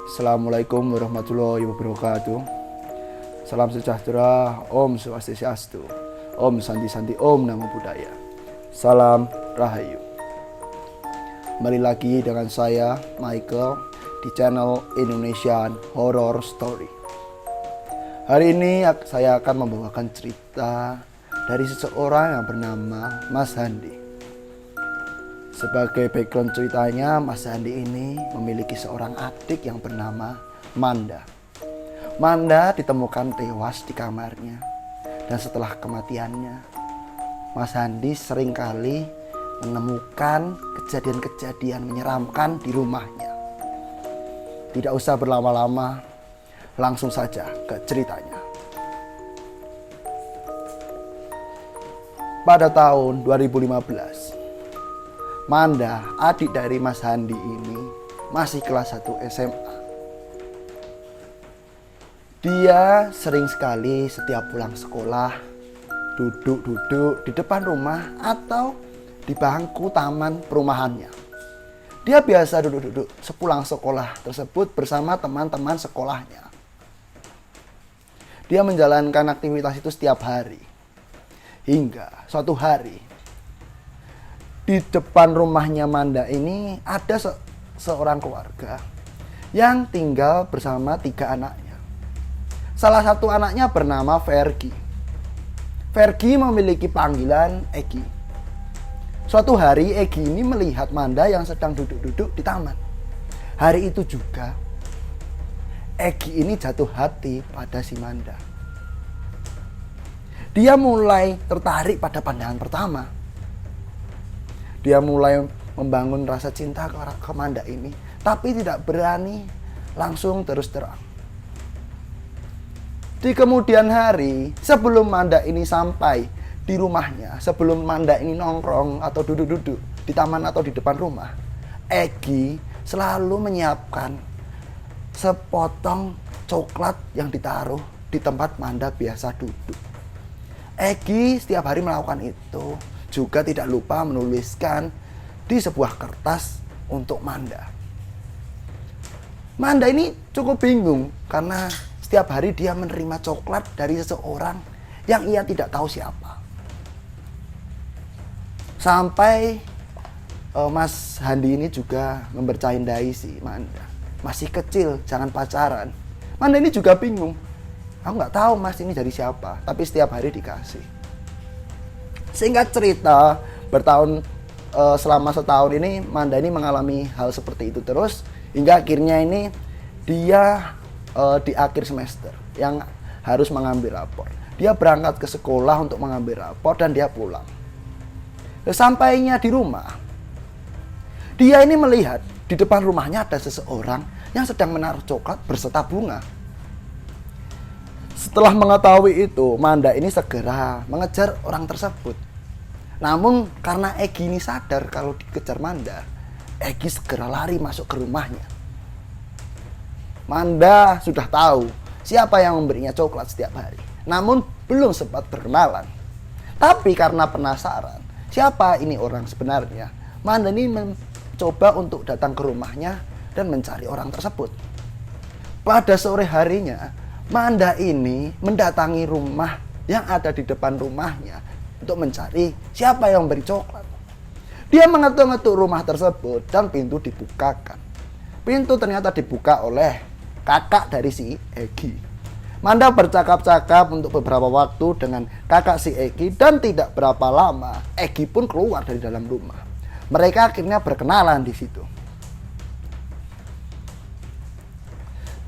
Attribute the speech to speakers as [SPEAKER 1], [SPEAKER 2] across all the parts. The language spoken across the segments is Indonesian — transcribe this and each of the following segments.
[SPEAKER 1] Assalamualaikum warahmatullahi wabarakatuh. Salam sejahtera, Om Swastiastu, Om Santi Santi, Om Namo Buddhaya. Salam Rahayu. Kembali lagi dengan saya Michael di channel Indonesian Horror Story. Hari ini saya akan membawakan cerita dari seseorang yang bernama Mas Handi. Sebagai background ceritanya, Mas Handi ini memiliki seorang adik yang bernama Manda. Manda ditemukan tewas di kamarnya. Dan setelah kematiannya, Mas Handi seringkali menemukan kejadian-kejadian menyeramkan di rumahnya. Tidak usah berlama-lama, langsung saja ke ceritanya. Pada tahun 2015, Manda, adik dari Mas Handi ini, masih kelas 1 SMA. Dia sering sekali setiap pulang sekolah duduk-duduk di depan rumah atau di bangku taman perumahannya. Dia biasa duduk-duduk sepulang sekolah tersebut bersama teman-teman sekolahnya. Dia menjalankan aktivitas itu setiap hari. Hingga suatu hari, di depan rumahnya Manda ini ada seorang keluarga yang tinggal bersama 3 anaknya. Salah satu anaknya bernama Fergie. Fergie memiliki panggilan Egi. Suatu hari Egi ini melihat Manda yang sedang duduk-duduk di taman. Hari itu juga Egi ini jatuh hati pada si Manda. Dia mulai tertarik pada pandangan pertama. Dia mulai membangun rasa cinta ke Manda ini, tapi tidak berani langsung terus terang. Di kemudian hari, sebelum Manda ini sampai di rumahnya, sebelum Manda ini nongkrong atau duduk-duduk di taman atau di depan rumah, Egi selalu menyiapkan sepotong coklat yang ditaruh di tempat Manda biasa duduk. Egi setiap hari melakukan itu. Juga tidak lupa menuliskan di sebuah kertas untuk Manda. Manda ini cukup bingung karena setiap hari dia menerima coklat dari seseorang yang ia tidak tahu siapa. Sampai Mas Handi ini juga membercandai si Manda. Masih kecil, jangan pacaran. Manda ini juga bingung. Aku nggak tahu Mas ini dari siapa, tapi setiap hari dikasih. Singkat cerita, selama setahun ini Manda ini mengalami hal seperti itu terus, hingga akhirnya ini dia di akhir semester yang harus mengambil rapor. Dia berangkat ke sekolah untuk mengambil rapor dan dia pulang. Sampainya di rumah, dia ini melihat di depan rumahnya ada seseorang yang sedang menaruh coklat berserta bunga. Setelah mengetahui itu, Manda ini segera mengejar orang tersebut. Namun karena Egi ini sadar kalau dikejar Manda, Egi segera lari masuk ke rumahnya. Manda sudah tahu siapa yang memberinya coklat setiap hari. Namun belum sempat berkenalan. Tapi karena penasaran siapa ini orang sebenarnya, Manda ini mencoba untuk datang ke rumahnya dan mencari orang tersebut. Pada sore harinya, Manda ini mendatangi rumah yang ada di depan rumahnya untuk mencari siapa yang memberi coklat. Dia mengetuk-ngetuk rumah tersebut dan pintu dibukakan. Pintu ternyata dibuka oleh kakak dari si Egi. Manda bercakap-cakap untuk beberapa waktu dengan kakak si Egi dan tidak berapa lama Egi pun keluar dari dalam rumah. Mereka akhirnya berkenalan di situ.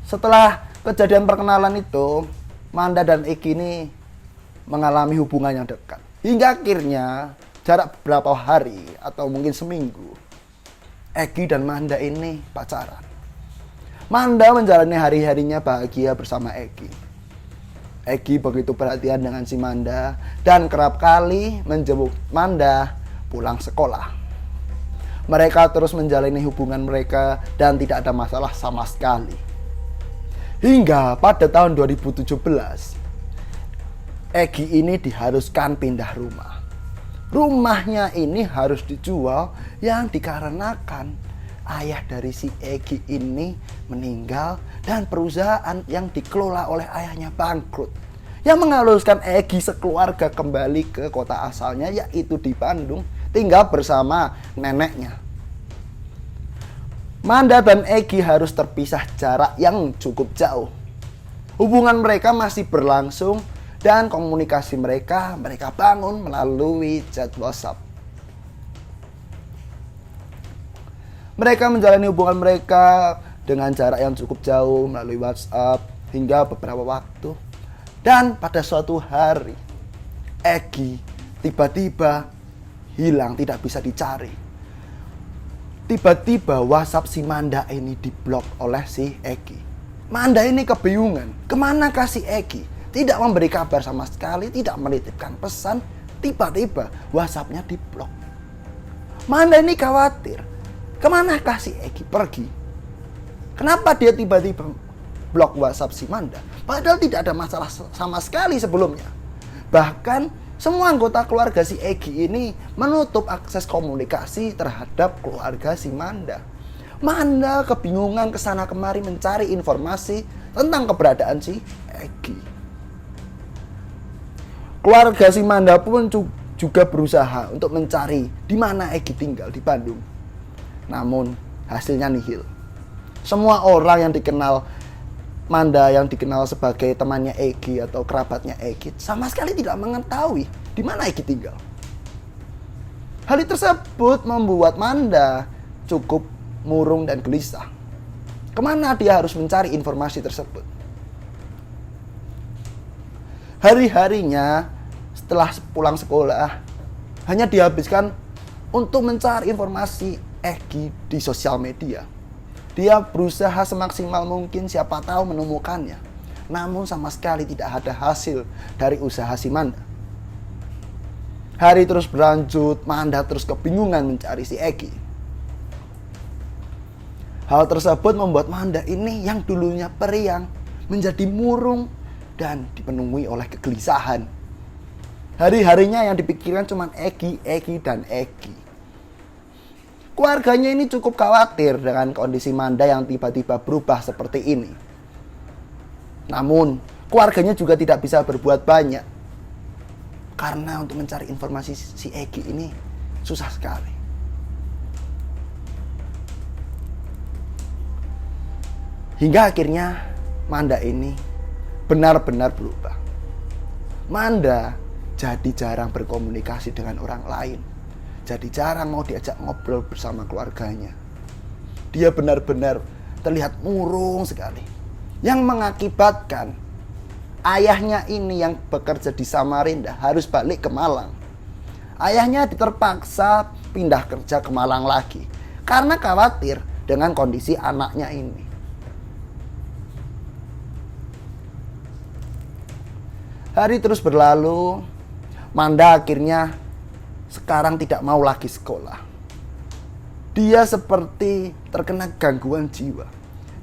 [SPEAKER 1] Setelah kejadian perkenalan itu, Manda dan Egi ini mengalami hubungan yang dekat. Hingga akhirnya jarak beberapa hari atau mungkin seminggu, Egi dan Manda ini pacaran. Manda menjalani hari-harinya bahagia bersama Egi. Egi begitu perhatian dengan si Manda dan kerap kali menjemput Manda pulang sekolah. Mereka terus menjalani hubungan mereka dan tidak ada masalah sama sekali. Hingga pada tahun 2017, Egi ini diharuskan pindah rumah. Rumahnya ini harus dijual yang dikarenakan ayah dari si Egi ini meninggal dan perusahaan yang dikelola oleh ayahnya bangkrut. Yang mengharuskan Egi sekeluarga kembali ke kota asalnya, yaitu di Bandung, tinggal bersama neneknya. Manda dan Egi harus terpisah jarak yang cukup jauh. Hubungan mereka masih berlangsung dan komunikasi mereka bangun melalui chat WhatsApp. Mereka menjalani hubungan mereka dengan jarak yang cukup jauh melalui WhatsApp hingga beberapa waktu. Dan pada suatu hari, Egi tiba-tiba hilang, tidak bisa dicari. Tiba-tiba WhatsApp si Manda ini diblok oleh si Egi. Manda ini kebingungan, kemana kasih Egi? Tidak memberi kabar sama sekali, tidak menitipkan pesan. Tiba-tiba WhatsApp-nya diblok. Manda ini khawatir, kemana kasih Egi pergi? Kenapa dia tiba-tiba blok WhatsApp si Manda? Padahal tidak ada masalah sama sekali sebelumnya. Bahkan semua anggota keluarga si Egi ini menutup akses komunikasi terhadap keluarga si Manda. Manda kebingungan kesana kemari mencari informasi tentang keberadaan si Egi. Keluarga si Manda pun juga berusaha untuk mencari di mana Egi tinggal di Bandung. Namun hasilnya nihil. Semua orang yang dikenal Manda, yang dikenal sebagai temannya Egi atau kerabatnya Egi, sama sekali tidak mengetahui di mana Egi tinggal. Hal tersebut membuat Manda cukup murung dan gelisah. Kemana dia harus mencari informasi tersebut? Hari-harinya setelah pulang sekolah hanya dihabiskan untuk mencari informasi Egi di sosial media. Dia berusaha semaksimal mungkin, siapa tahu menemukannya. Namun sama sekali tidak ada hasil dari usaha si Manda. Hari terus berlanjut, Manda terus kebingungan mencari si Egi. Hal tersebut membuat Manda ini yang dulunya periang menjadi murung dan dipenuhi oleh kegelisahan. Hari-harinya yang dipikirkan cuma Egi, dan Egi. Keluarganya ini cukup khawatir dengan kondisi Manda yang tiba-tiba berubah seperti ini. Namun, keluarganya juga tidak bisa berbuat banyak. Karena untuk mencari informasi si Egi ini susah sekali. Hingga akhirnya Manda ini benar-benar berubah. Manda jadi jarang berkomunikasi dengan orang lain. Jadi jarang mau diajak ngobrol bersama keluarganya. Dia benar-benar terlihat murung sekali. Yang mengakibatkan ayahnya ini yang bekerja di Samarinda harus balik ke Malang. Ayahnya terpaksa pindah kerja ke Malang lagi karena khawatir dengan kondisi anaknya ini. Hari terus berlalu, Manda akhirnya sekarang tidak mau lagi sekolah. Dia seperti terkena gangguan jiwa.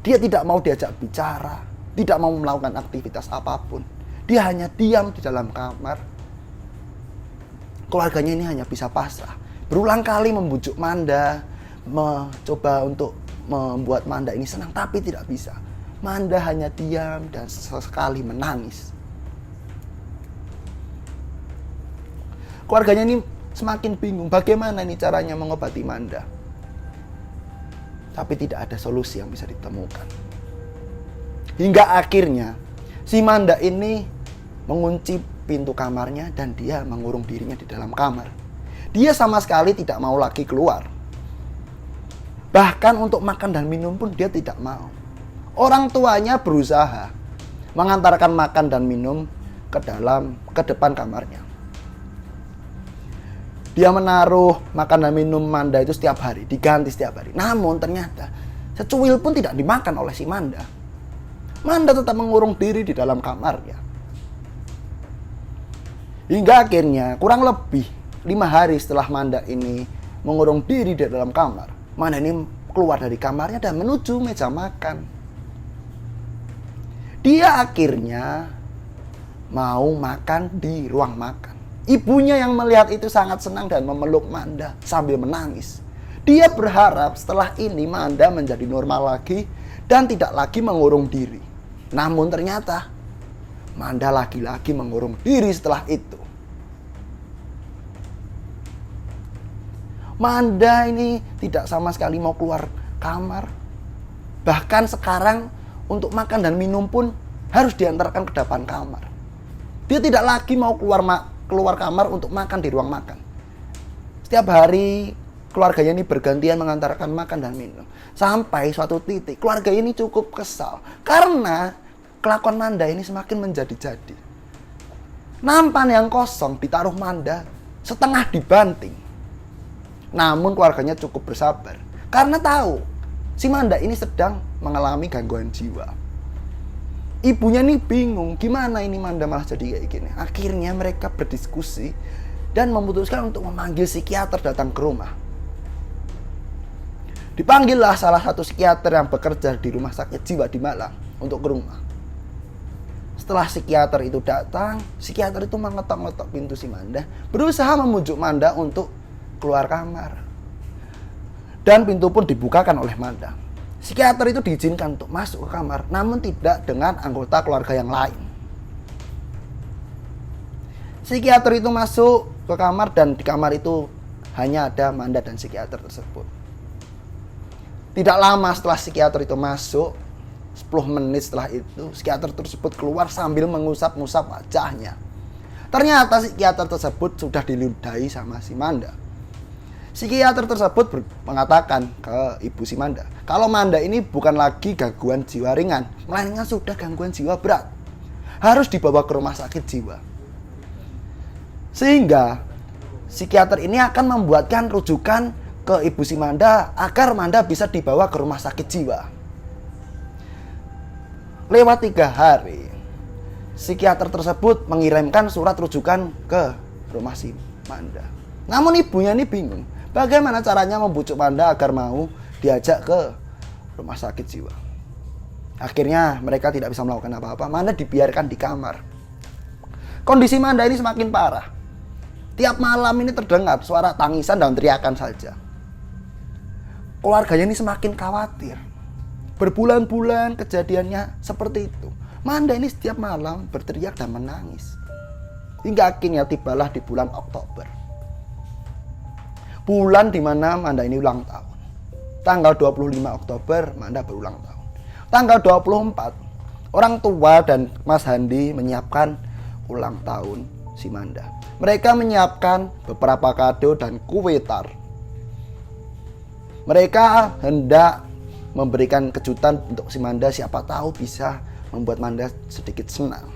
[SPEAKER 1] Dia tidak mau diajak bicara, tidak mau melakukan aktivitas apapun. Dia hanya diam di dalam kamar. Keluarganya ini hanya bisa pasrah. Berulang kali membujuk Manda, mencoba untuk membuat Manda ini senang, tapi tidak bisa. Manda hanya diam dan sesekali menangis. Keluarganya ini semakin bingung bagaimana ini caranya mengobati Manda. Tapi tidak ada solusi yang bisa ditemukan. Hingga akhirnya si Manda ini mengunci pintu kamarnya dan dia mengurung dirinya di dalam kamar. Dia sama sekali tidak mau lagi keluar. Bahkan untuk makan dan minum pun dia tidak mau. Orang tuanya berusaha mengantarkan makan dan minum ke depan kamarnya. Dia menaruh makan dan minum Manda itu setiap hari, diganti setiap hari. Namun ternyata secuil pun tidak dimakan oleh si Manda. Manda tetap mengurung diri di dalam kamarnya. Hingga akhirnya kurang lebih 5 hari setelah Manda ini mengurung diri di dalam kamar, Manda ini keluar dari kamarnya dan menuju meja makan. Dia akhirnya mau makan di ruang makan. Ibunya yang melihat itu sangat senang dan memeluk Manda sambil menangis. Dia berharap setelah ini Manda menjadi normal lagi dan tidak lagi mengurung diri. Namun ternyata Manda lagi-lagi mengurung diri setelah itu. Manda ini tidak sama sekali mau keluar kamar. Bahkan sekarang untuk makan dan minum pun harus diantarkan ke depan kamar. Dia tidak lagi mau keluar kamar untuk makan di ruang makan. Setiap hari keluarganya ini bergantian mengantarkan makan dan minum. Sampai suatu titik keluarga ini cukup kesal karena kelakuan Manda ini semakin menjadi-jadi. Nampan yang kosong ditaruh Manda, setengah dibanting. Namun keluarganya cukup bersabar karena tahu si Manda ini sedang mengalami gangguan jiwa. Ibunya nih bingung, gimana ini Manda malah jadi kayak gini. Akhirnya mereka berdiskusi dan memutuskan untuk memanggil psikiater datang ke rumah. Dipanggillah salah satu psikiater yang bekerja di rumah sakit jiwa di Malang untuk ke rumah. Setelah psikiater itu datang, psikiater itu mengetok-ngetok pintu si Manda, berusaha membujuk Manda untuk keluar kamar. Dan pintu pun dibukakan oleh Manda. Psikiater itu diizinkan untuk masuk ke kamar, namun tidak dengan anggota keluarga yang lain. Psikiater itu masuk ke kamar dan di kamar itu hanya ada Manda dan psikiater tersebut. Tidak lama setelah psikiater itu masuk, 10 menit setelah itu, psikiater tersebut keluar sambil mengusap-ngusap wajahnya. Ternyata psikiater tersebut sudah diludahi sama si Manda. Psikiater tersebut mengatakan ke ibu si Manda, kalau Manda ini bukan lagi gangguan jiwa ringan, melainkan sudah gangguan jiwa berat. Harus dibawa ke rumah sakit jiwa. Sehingga psikiater ini akan membuatkan rujukan ke ibu si Manda agar Manda bisa dibawa ke rumah sakit jiwa. Lewat 3 hari, psikiater tersebut mengirimkan surat rujukan ke rumah si Manda. Namun ibunya ini bingung. Bagaimana caranya membujuk Manda agar mau diajak ke rumah sakit jiwa. Akhirnya mereka tidak bisa melakukan apa-apa. Manda dibiarkan di kamar. Kondisi Manda ini semakin parah. Tiap malam ini terdengar suara tangisan dan teriakan saja. Keluarganya ini semakin khawatir. Berbulan-bulan kejadiannya seperti itu. Manda ini setiap malam berteriak dan menangis. Hingga akhirnya tibalah di bulan Oktober. Bulan di mana Manda ini ulang tahun. Tanggal 25 Oktober Manda berulang tahun. Tanggal 24 orang tua dan Mas Handi menyiapkan ulang tahun si Manda. Mereka menyiapkan beberapa kado dan kue tar. Mereka hendak memberikan kejutan untuk si Manda, siapa tahu bisa membuat Manda sedikit senang.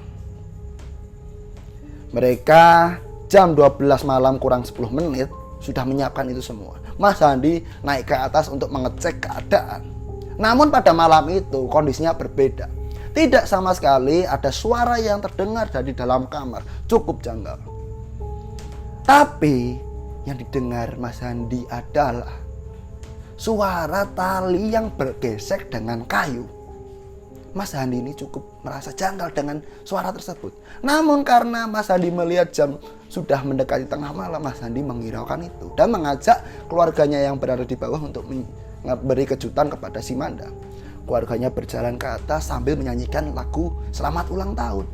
[SPEAKER 1] Mereka jam 12 malam kurang 10 menit sudah menyiapkan itu semua. Mas Handi naik ke atas untuk mengecek keadaan. Namun pada malam itu kondisinya berbeda. Tidak sama sekali ada suara yang terdengar dari dalam kamar. Cukup janggal. Tapi yang didengar Mas Handi adalah suara tali yang bergesek dengan kayu. Mas Handi ini cukup merasa janggal dengan suara tersebut. Namun karena Mas Handi melihat jam sudah mendekati tengah malam, Mas Handi menghiraukan itu dan mengajak keluarganya yang berada di bawah untuk memberi kejutan kepada si Manda. Keluarganya berjalan ke atas sambil menyanyikan lagu Selamat Ulang Tahun.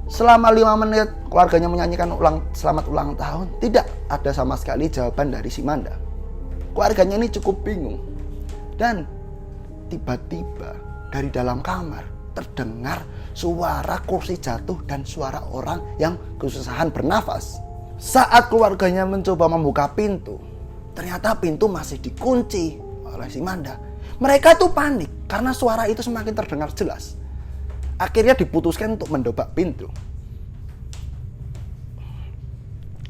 [SPEAKER 1] Selama 5 menit keluarganya menyanyikan Selamat Ulang Tahun, tidak ada sama sekali jawaban dari si Manda. Keluarganya ini cukup bingung. Dan tiba-tiba dari dalam kamar terdengar suara kursi jatuh dan suara orang yang kesusahan bernafas. Saat keluarganya mencoba membuka pintu, ternyata pintu masih dikunci oleh si Manda. Mereka tuh panik karena suara itu semakin terdengar jelas. Akhirnya diputuskan untuk mendobrak pintu.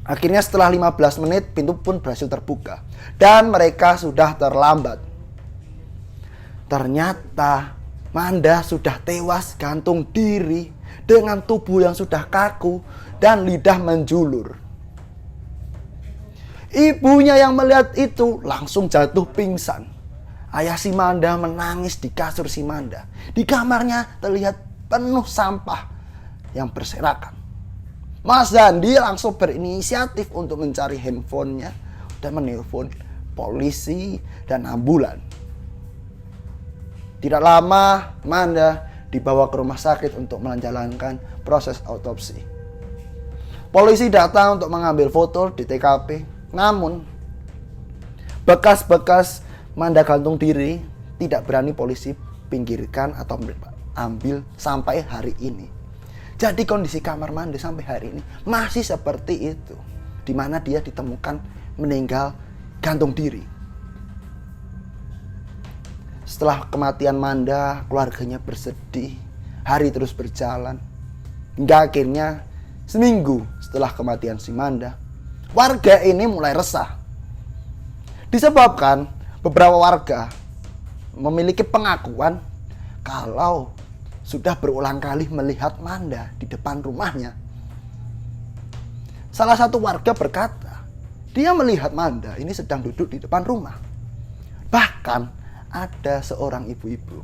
[SPEAKER 1] Akhirnya setelah 15 menit pintu pun berhasil terbuka dan mereka sudah terlambat. Ternyata Manda sudah tewas gantung diri dengan tubuh yang sudah kaku dan lidah menjulur. Ibunya yang melihat itu langsung jatuh pingsan. Ayah si Manda menangis di kasur si Manda. Di kamarnya terlihat penuh sampah yang berserakan. Mas Handi langsung berinisiatif untuk mencari handphonenya dan menelpon polisi dan ambulan. Tidak lama, Manda dibawa ke rumah sakit untuk menjalankan proses autopsi. Polisi datang untuk mengambil foto di TKP. Namun, bekas-bekas Manda gantung diri tidak berani polisi pinggirkan atau ambil sampai hari ini. Jadi kondisi kamar Manda sampai hari ini masih seperti itu, di mana dia ditemukan meninggal gantung diri. Setelah kematian Manda, keluarganya bersedih. Hari terus berjalan hingga akhirnya seminggu setelah kematian si Manda, warga ini mulai resah. Disebabkan beberapa warga memiliki pengakuan kalau sudah berulang kali melihat Manda di depan rumahnya. Salah satu warga berkata, dia melihat Manda ini sedang duduk di depan rumah. Bahkan ada seorang ibu-ibu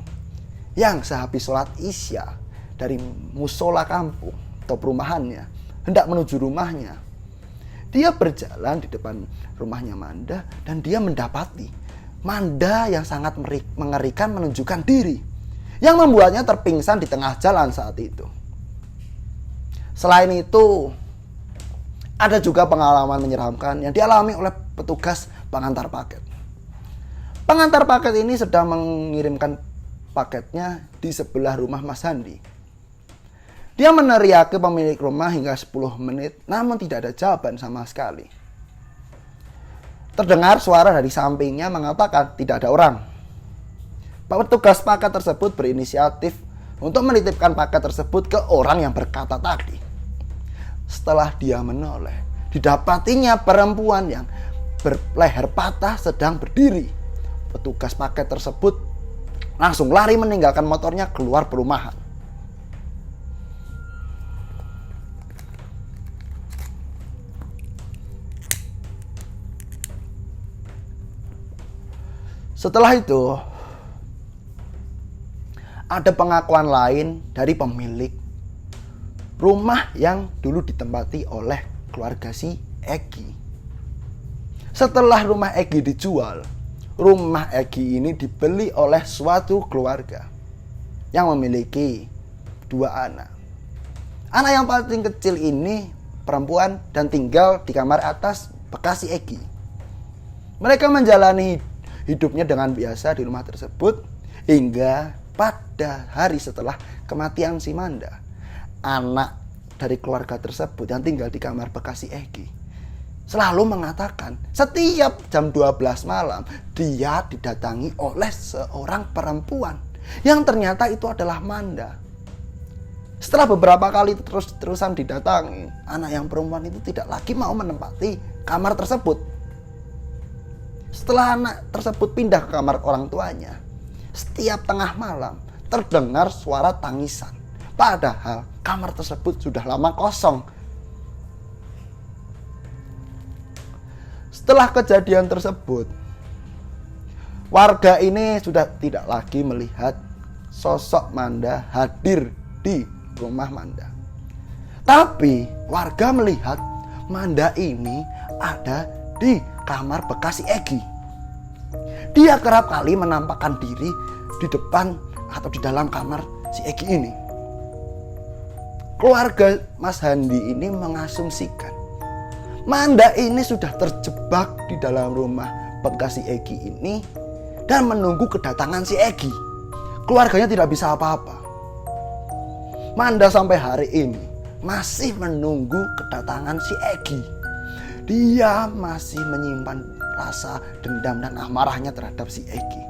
[SPEAKER 1] yang sehabis sholat isya dari musola kampung atau perumahannya hendak menuju rumahnya. Dia berjalan di depan rumahnya Manda dan dia mendapati Manda yang sangat mengerikan menunjukkan diri, yang membuatnya terpingsan di tengah jalan saat itu. Selain itu, ada juga pengalaman menyeramkan yang dialami oleh petugas pengantar paket. Pengantar paket ini sedang mengirimkan paketnya di sebelah rumah Mas Handi. Dia meneriaki pemilik rumah hingga 10 menit, namun tidak ada jawaban sama sekali. Terdengar suara dari sampingnya mengatakan tidak ada orang. Petugas paket tersebut berinisiatif untuk menitipkan paket tersebut ke orang yang berkata tadi. Setelah dia menoleh, didapatinya perempuan yang berleher patah sedang berdiri. Petugas paket tersebut langsung lari meninggalkan motornya keluar perumahan. Setelah itu, ada pengakuan lain dari pemilik rumah yang dulu ditempati oleh keluarga si Egi. Setelah rumah Egi dijual, rumah Egi ini dibeli oleh suatu keluarga yang memiliki 2 anak. Anak yang paling kecil ini perempuan dan tinggal di kamar atas bekas si Egi. Mereka menjalani hidupnya dengan biasa di rumah tersebut hingga pada hari setelah kematian si Manda. Anak dari keluarga tersebut yang tinggal di kamar bekas si Egi selalu mengatakan setiap jam 12 malam dia didatangi oleh seorang perempuan yang ternyata itu adalah Manda. Setelah beberapa kali terus-terusan didatangi, anak yang perempuan itu tidak lagi mau menempati kamar tersebut. Setelah anak tersebut pindah ke kamar orang tuanya, setiap tengah malam terdengar suara tangisan. Padahal kamar tersebut sudah lama kosong. Setelah kejadian tersebut, warga ini sudah tidak lagi melihat sosok Manda hadir di rumah Manda. Tapi warga melihat Manda ini ada di kamar bekas si Egi. Dia kerap kali menampakkan diri di depan atau di dalam kamar si Egi ini. Keluarga Mas Handi ini mengasumsikan Manda ini sudah terjebak di dalam rumah bekas si Egi ini dan menunggu kedatangan si Egi. Keluarganya tidak bisa apa-apa. Manda sampai hari ini masih menunggu kedatangan si Egi. Dia masih menyimpan rasa dendam dan amarahnya terhadap si Egi.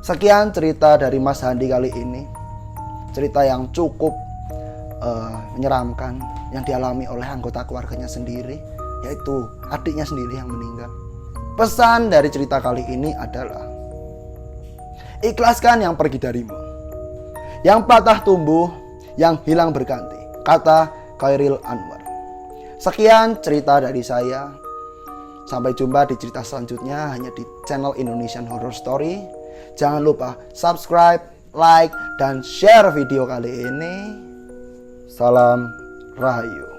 [SPEAKER 1] Sekian cerita dari Mas Handi kali ini. Cerita yang cukup menyeramkan yang dialami oleh anggota keluarganya sendiri, yaitu adiknya sendiri yang meninggal. Pesan dari cerita kali ini adalah ikhlaskan yang pergi darimu, yang patah tumbuh, yang hilang berganti. Kata Khairil Anwar. Sekian cerita dari saya. Sampai jumpa di cerita selanjutnya hanya di channel Indonesian Horror Story. Jangan lupa subscribe, like, dan share video kali ini. Salam Rahayu.